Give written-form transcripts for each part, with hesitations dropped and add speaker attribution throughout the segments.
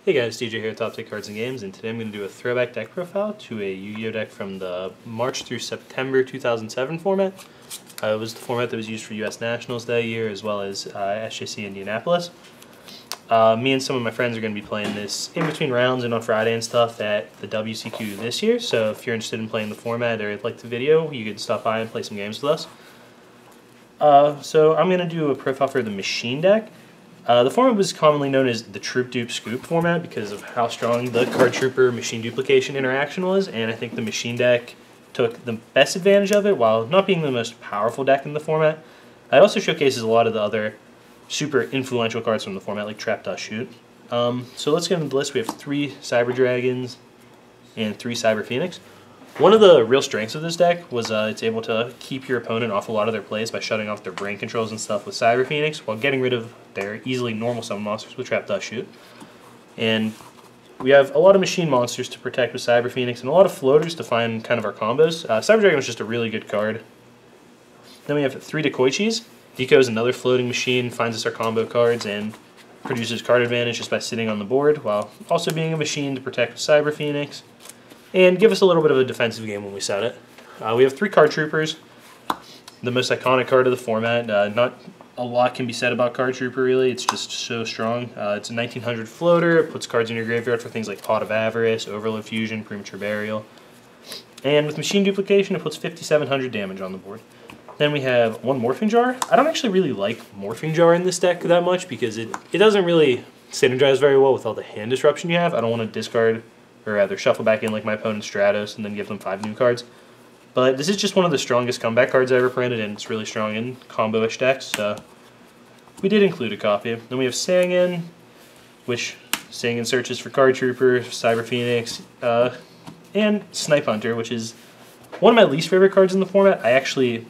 Speaker 1: Hey guys, DJ here at Top Tick Cards and Games, and today I'm going to do a throwback deck profile to a Yu-Gi-Oh deck from the March through September 2007 format. It was the format that was used for U.S. Nationals that year, as well as SJC Indianapolis. Me and some of my friends are going to be playing this in between rounds and on Friday and stuff at the WCQ this year, so if you're interested in playing the format or like the video, you can stop by and play some games with us. So I'm going to do a profile for the machine deck. The format was commonly known as the Troop Dupe Scoop format because of how strong the Card Trooper machine duplication interaction was, and I think the machine deck took the best advantage of it while not being the most powerful deck in the format. It also showcases a lot of the other super influential cards from the format, like Trap Dust Shoot. So let's get into the list. We have 3 Cyber Dragons and 3 Cyber Phoenix. One of the real strengths of this deck was it's able to keep your opponent off a lot of their plays by shutting off their brain controls and stuff with Cyber Phoenix while getting rid of their easily normal summon monsters with Trap Dust Shoot. And we have a lot of machine monsters to protect with Cyber Phoenix and a lot of floaters to find kind of our combos. Cyber Dragon was just a really good card. Then we have 3 Decoichis. Deco is another floating machine, finds us our combo cards and produces card advantage just by sitting on the board while also being a machine to protect with Cyber Phoenix and give us a little bit of a defensive game when we set it. We have 3 Card Troopers, the most iconic card of the format. Not a lot can be said about Card Trooper, really. It's just so strong. It's a 1900 floater. It puts cards in your graveyard for things like Pot of Avarice, Overload Fusion, Premature Burial. And with Machine Duplication, it puts 5700 damage on the board. Then we have 1 Morphing Jar. I don't actually really like Morphing Jar in this deck that much because it doesn't really synergize very well with all the hand disruption you have. I don't want to discard or rather shuffle back in like my opponent's Stratos and then give them 5 new cards. But this is just one of the strongest comeback cards I ever printed, and it's really strong in combo-ish decks, so we did include a copy. Then we have Sangin, which Sangin searches for Card Trooper, Cyber Phoenix, and Snipe Hunter, which is one of my least favorite cards in the format. I actually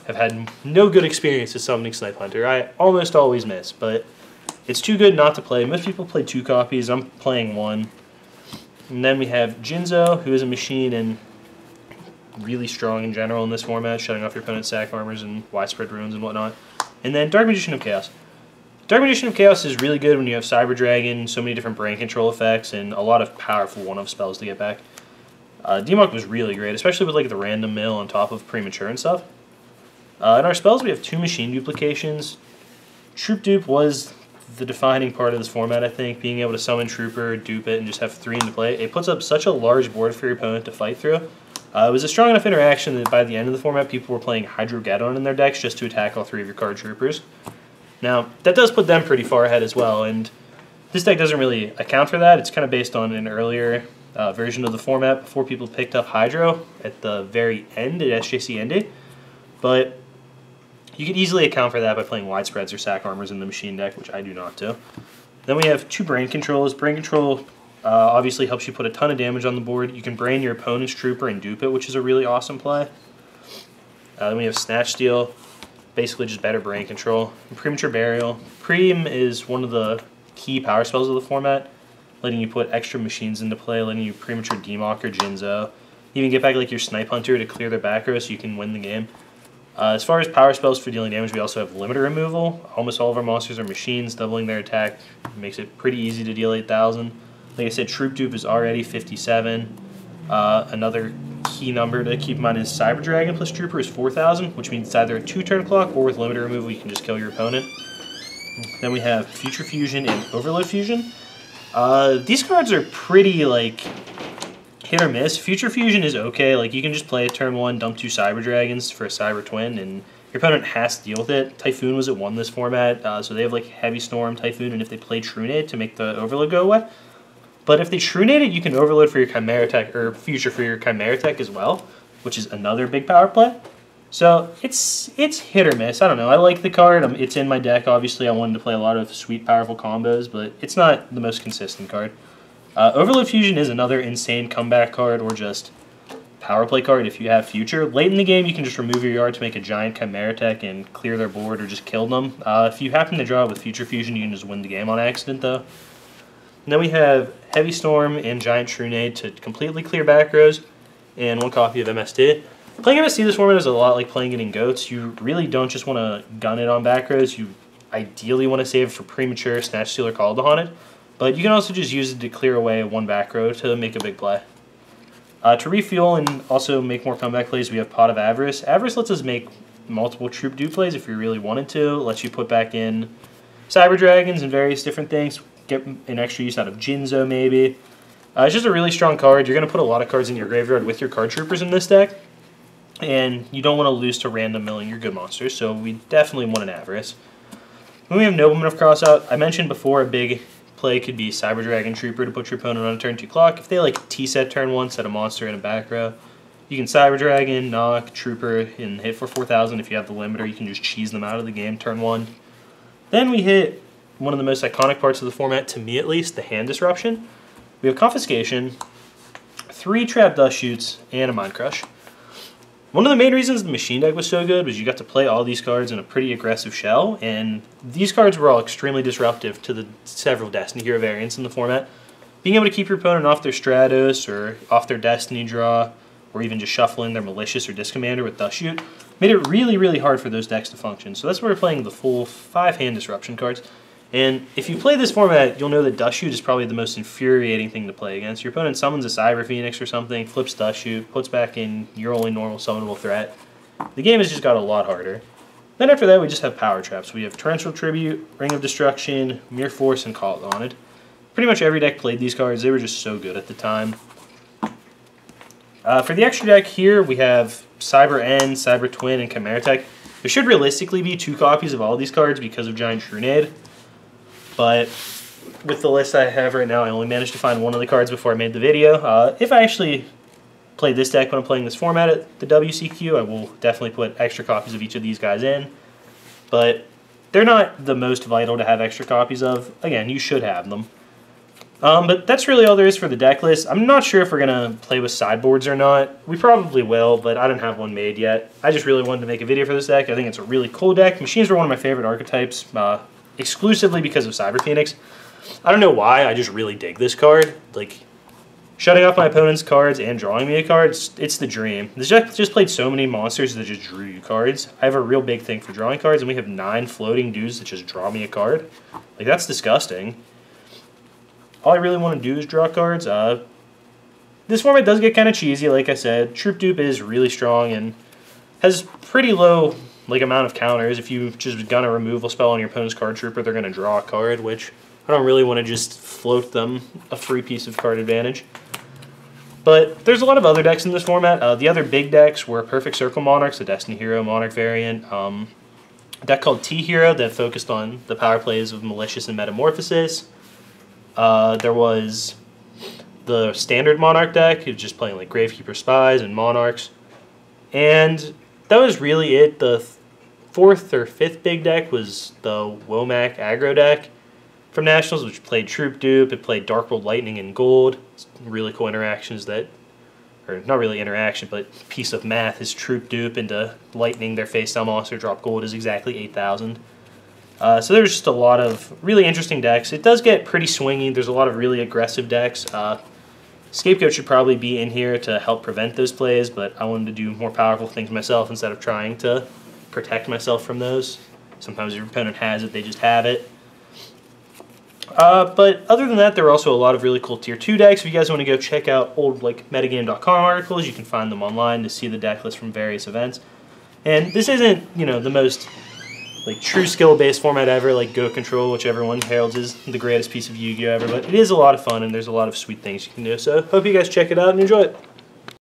Speaker 1: have had no good experience with summoning Snipe Hunter. I almost always miss, but it's too good not to play. Most people play 2 copies. I'm playing 1. And then we have Jinzo, who is a machine and really strong in general in this format, shutting off your opponent's sack armors and widespread ruins and whatnot. And then Dark Magician of Chaos. Dark Magician of Chaos is really good when you have Cyber Dragon, so many different brain control effects, and a lot of powerful one-off spells to get back. Demok was really great, especially with like the random mill on top of Premature and stuff. In our spells, we have 2 machine duplications. Troop Dupe was the defining part of this format, I think, being able to summon Trooper, dupe it, and just have 3 into play. It puts up such a large board for your opponent to fight through. It was a strong enough interaction that by the end of the format, people were playing Hydrogeddon in their decks just to attack all 3 of your Card Troopers. Now, that does put them pretty far ahead as well, and this deck doesn't really account for that. It's kind of based on an earlier version of the format before people picked up Hydro at the very end at SJC Indy. But you could easily account for that by playing Widespreads or Sack Armors in the machine deck, which I do not do. Then we have 2 Brain Controls. Brain Control obviously helps you put a ton of damage on the board. You can brain your opponent's Trooper and dupe it, which is a really awesome play. Then we have Snatch Steal, basically just better brain control. And Premature Burial. Preem is one of the key power spells of the format, letting you put extra machines into play, letting you Premature Demok or Jinzo. Even get back like your Snipe Hunter to clear their back row so you can win the game. As far as power spells for dealing damage, we also have Limiter Removal. Almost all of our monsters are machines, doubling their attack. It makes it pretty easy to deal 8,000. Like I said, Troop Dupe is already 57. Another key number to keep in mind is Cyber Dragon plus Trooper is 4,000, which means it's either a 2-turn clock or with Limiter Removal you can just kill your opponent. Then we have Future Fusion and Overload Fusion. These cards are pretty, like, hit or miss. Future Fusion is okay. Like, you can just play it turn 1, dump 2 Cyber Dragons for a Cyber Twin, and your opponent has to deal with it. Typhoon was at 1 this format, so they have like Heavy Storm, Typhoon, and if they play Trunade to make the Overload go away. But if they Trunade it, you can Overload for your Chimera Tech, or Future for your Chimera Tech as well, which is another big power play. So it's hit or miss. I don't know. I like the card. It's in my deck, obviously. I wanted to play a lot of sweet, powerful combos, but it's not the most consistent card. Overload Fusion is another insane comeback card or just power play card if you have Future. Late in the game, you can just remove your yard to make a giant Chimera Tech and clear their board or just kill them. If you happen to draw it with Future Fusion, you can just win the game on accident, though. And then we have Heavy Storm and Giant Trunade to completely clear back rows, and 1 copy of MST. Playing MST this format is a lot like playing it in Goats. You really don't just want to gun it on back rows. You ideally want to save it for Premature, Snatch Steal, or Call to Haunt it. but you can also just use it to clear away one back row to make a big play. To refuel and also make more comeback plays, we have Pot of Avarice. Avarice lets us make multiple troop do plays if you really wanted to. It lets you put back in Cyber Dragons and various different things. Get an extra use out of Jinzo maybe. It's just a really strong card. You're going to put a lot of cards in your graveyard with your card troopers in this deck. And you don't want to lose to random milling your good monsters, so we definitely want an Avarice. When we have Nobleman of Crossout, I mentioned before a big play could be Cyber Dragon Trooper to put your opponent on a turn 2 clock. If they like T-set turn 1, set a monster in a back row, you can Cyber Dragon, knock, Trooper, and hit for 4,000. If you have the limiter, you can just cheese them out of the game turn 1. Then we hit one of the most iconic parts of the format, to me at least, the hand disruption. We have Confiscation, 3 Trap Dust Shoots, and a Mind Crush. One of the main reasons the Machine deck was so good was you got to play all these cards in a pretty aggressive shell, and these cards were all extremely disruptive to the several Destiny Hero variants in the format. Being able to keep your opponent off their Stratos, or off their Destiny draw, or even just shuffling their Malicious or Discommander with Dust Shoot, made it really, really hard for those decks to function. So that's why we're playing the full 5 hand disruption cards. And if you play this format, you'll know that Dust Shoot is probably the most infuriating thing to play against. Your opponent summons a Cyber Phoenix or something, flips Dust Shoot, puts back in your only normal summonable threat. The game has just got a lot harder. Then after that, we just have Power Traps. We have Torrential Tribute, Ring of Destruction, Mere Force, and Call It Haunted. Pretty much every deck played these cards. They were just so good at the time. For the extra deck here, we have Cyber End, Cyber Twin, and Chimera Tech. There should realistically be 2 copies of all these cards because of Giant Shrunade. But with the list I have right now, I only managed to find one of the cards before I made the video. If I actually play this deck when I'm playing this format at the WCQ, I will definitely put extra copies of each of these guys in. But they're not the most vital to have extra copies of. Again, you should have them. But that's really all there is for the deck list. I'm not sure if we're going to play with sideboards or not. We probably will, but I don't have one made yet. I just really wanted to make a video for this deck. I think it's a really cool deck. Machines were one of my favorite archetypes, exclusively because of Cyber Phoenix. I don't know why, I just really dig this card. Like, shutting off my opponent's cards and drawing me a card, it's the dream. This deck just played so many monsters that just drew you cards. I have a real big thing for drawing cards, and we have 9 floating dudes that just draw me a card. Like, that's disgusting. All I really want to do is draw cards. This format does get kind of cheesy, like I said. Troop Dupe is really strong and has pretty low amount of counters. If you just gun a removal spell on your opponent's card trooper, they're going to draw a card, which I don't really want to just float them a free piece of card advantage. But there's a lot of other decks in this format. The other big decks were Perfect Circle Monarchs, the Destiny Hero Monarch variant. A deck called T-Hero that focused on the power plays of Malicious and Metamorphosis. There was the standard Monarch deck, it was just playing like Gravekeeper Spies and Monarchs. And that was really it. The 4th or 5th big deck was the Womack aggro deck from Nationals, which played Troop Dupe. It played Dark World Lightning in gold. It's really cool interactions that, or not really interaction, but piece of math is Troop Dupe into Lightning, their face down monster, drop gold is exactly 8,000. So there's just a lot of really interesting decks. It does get pretty swingy. There's a lot of really aggressive decks. Scapegoat should probably be in here to help prevent those plays, but I wanted to do more powerful things myself instead of trying to protect myself from those. Sometimes your opponent has it, they just have it. But other than that, there are also a lot of really cool Tier 2 decks. If you guys want to go check out old metagame.com articles, you can find them online to see the deck list from various events. And this isn't, the most true skill-based format ever, like Go Control, which everyone heralds is the greatest piece of Yu-Gi-Oh! Ever, but it is a lot of fun and there's a lot of sweet things you can do. So hope you guys check it out and enjoy it.